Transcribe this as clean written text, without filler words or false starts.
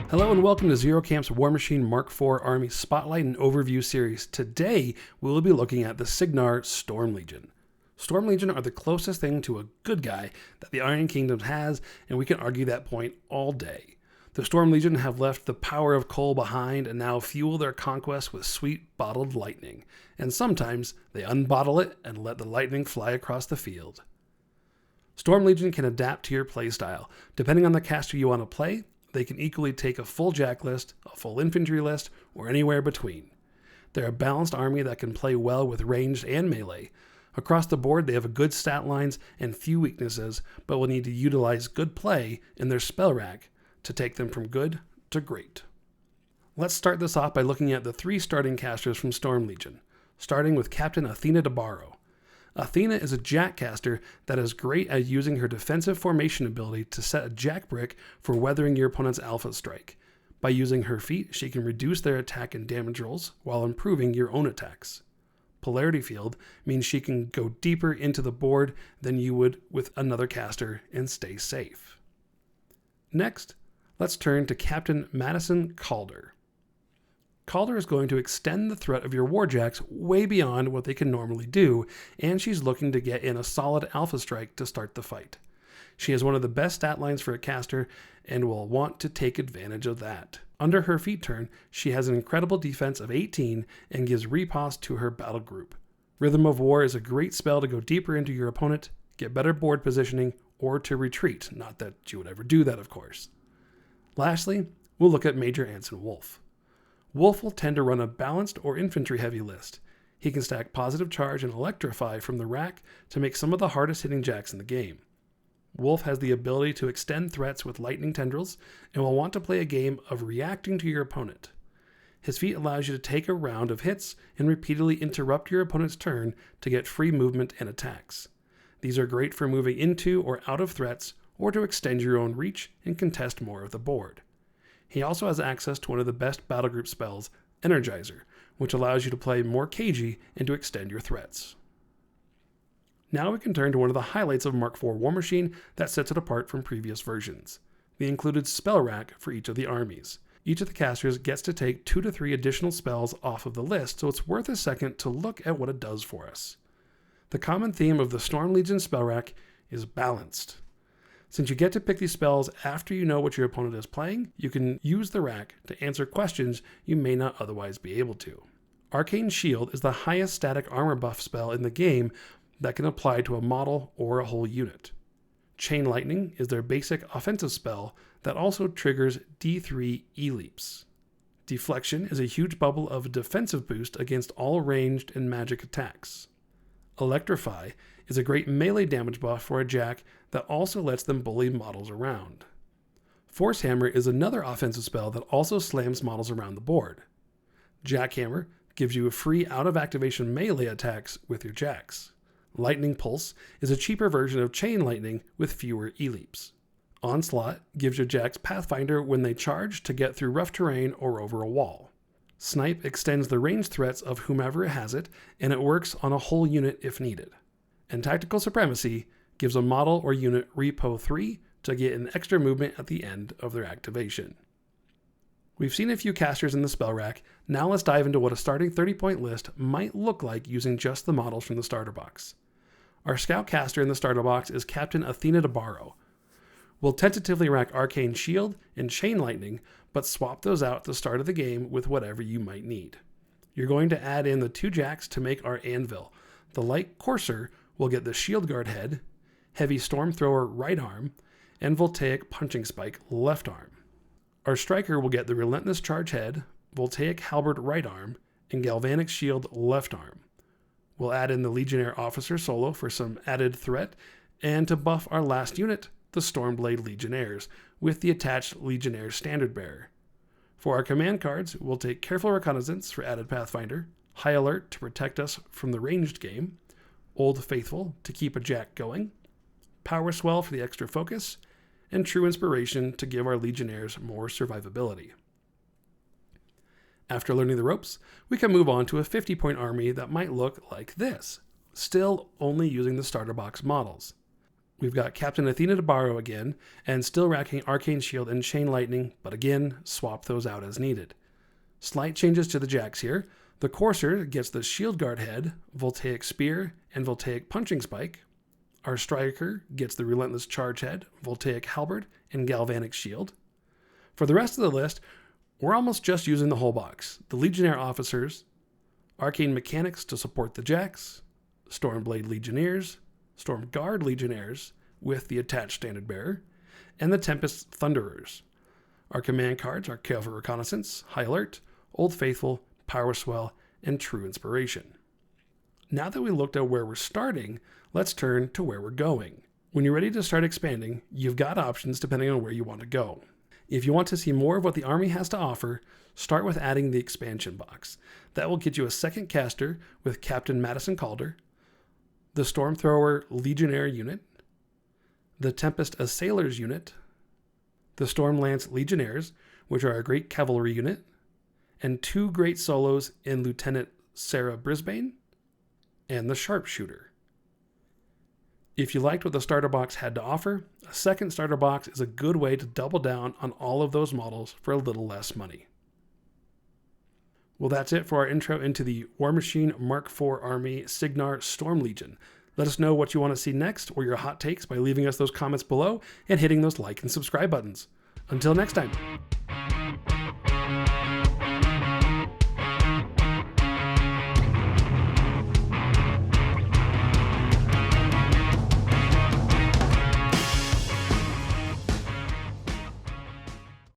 Hello and welcome to Zero Camp's Warmachine Mark IV Army Spotlight and Overview series. Today, we will be looking at the Cygnar Storm Legion. Storm Legion are the closest thing to a good guy that the Iron Kingdom has, and we can argue that point all day. The Storm Legion have left the power of coal behind and now fuel their conquest with sweet bottled lightning. And sometimes they unbottle it and let the lightning fly across the field. Storm Legion can adapt to your playstyle. Depending on the caster you want to play, they can equally take a full jack list, a full infantry list, or anywhere between. They're a balanced army that can play well with ranged and melee. Across the board, they have a good stat lines and few weaknesses, but will need to utilize good play in their spell rack to take them from good to great. Let's start this off by looking at the three starting casters from Storm Legion, starting with Captain Athena. Athena is a jack caster that is great at using her defensive formation ability to set a jack brick for weathering your opponent's alpha strike. By using her feat, she can reduce their attack and damage rolls while improving your own attacks. Polarity Field means she can go deeper into the board than you would with another caster and stay safe. Next, let's turn to Captain Madison Calder. Calder is going to extend the threat of your warjacks way beyond what they can normally do, and she's looking to get in a solid alpha strike to start the fight. She has one of the best stat lines for a caster and will want to take advantage of that. Under her feat turn, she has an incredible defense of 18 and gives riposte to her battle group. Rhythm of War is a great spell to go deeper into your opponent, get better board positioning, or to retreat. Not that you would ever do that, of course. Lastly, we'll look at Major Anson Wolf. Wolf will tend to run a balanced or infantry-heavy list. He can stack Positive Charge and Electrify from the rack to make some of the hardest hitting jacks in the game. Wolf has the ability to extend threats with lightning tendrils and will want to play a game of reacting to your opponent. His feat allows you to take a round of hits and repeatedly interrupt your opponent's turn to get free movement and attacks. These are great for moving into or out of threats or to extend your own reach and contest more of the board. He also has access to one of the best battle group spells, Energizer, which allows you to play more cagey and to extend your threats. Now we can turn to one of the highlights of Mark IV Warmachine that sets it apart from previous versions, the included spell rack for each of the armies. Each of the casters gets to take 2 to 3 additional spells off of the list, so it's worth a second to look at what it does for us. The common theme of the Storm Legion spell rack is balanced. Since you get to pick these spells after you know what your opponent is playing, you can use the rack to answer questions you may not otherwise be able to. Arcane Shield is the highest static armor buff spell in the game that can apply to a model or a whole unit. Chain Lightning is their basic offensive spell that also triggers D3 E-leaps. Deflection is a huge bubble of defensive boost against all ranged and magic attacks. Electrify is a great melee damage buff for a jack that also lets them bully models around. Force Hammer is another offensive spell that also slams models around the board. Jackhammer gives you a free out-of-activation melee attacks with your jacks. Lightning Pulse is a cheaper version of Chain Lightning with fewer E-leaps. Onslaught gives your jacks Pathfinder when they charge to get through rough terrain or over a wall. Snipe extends the range threats of whomever has it, and it works on a whole unit if needed. And Tactical Supremacy gives a model or unit Repo 3 to get an extra movement at the end of their activation. We've seen a few casters in the spell rack, now let's dive into what a starting 30-point list might look like using just the models from the starter box. Our scout caster in the starter box is Captain Athena. We'll tentatively rack Arcane Shield and Chain Lightning, but swap those out at the start of the game with whatever you might need. You're going to add in the 2 jacks to make our anvil. The Light Courser will get the Shield Guard head, Heavy Storm Thrower right arm, and Voltaic Punching Spike left arm. Our Striker will get the Relentless Charge head, Voltaic Halberd right arm, and Galvanic Shield left arm. We'll add in the Legionnaire Officer solo for some added threat, and to buff our last unit, the Stormblade Legionnaires, with the attached Legionnaire Standard Bearer. For our command cards, we'll take Careful Reconnaissance for added Pathfinder, High Alert to protect us from the ranged game, Old Faithful to keep a jack going, Power Swell for the extra focus, and True Inspiration to give our Legionnaires more survivability. After learning the ropes, we can move on to a 50-point army that might look like this, still only using the starter box models. We've got Captain Athena to borrow again, and still racking Arcane Shield and Chain Lightning, but again, swap those out as needed. Slight changes to the jacks here. The Courser gets the Shield Guard Head, Voltaic Spear, and Voltaic Punching Spike. Our Striker gets the Relentless Charge Head, Voltaic Halberd, and Galvanic Shield. For the rest of the list, we're almost just using the whole box. The Legionnaire Officers, Arcane Mechanics to support the jacks, Stormblade Legionnaires, Storm Guard Legionnaires with the attached Standard Bearer, and the Tempest Thunderers. Our command cards are Careful Reconnaissance, High Alert, Old Faithful, Power Swell, and True Inspiration. Now that we looked at where we're starting, let's turn to where we're going. When you're ready to start expanding, you've got options depending on where you want to go. If you want to see more of what the army has to offer, start with adding the expansion box. That will get you a second caster with Captain Madison Calder, the Stormthrower Legionnaire unit, the Tempest Assailers unit, the Stormlance Legionnaires, which are a great cavalry unit, and 2 great solos in Lieutenant Sarah Brisbane and the Sharpshooter. If you liked what the starter box had to offer, a second starter box is a good way to double down on all of those models for a little less money. Well, that's it for our intro into the Warmachine Mark IV Army Cygnar Storm Legion. Let us know what you want to see next or your hot takes by leaving us those comments below and hitting those like and subscribe buttons. Until next time.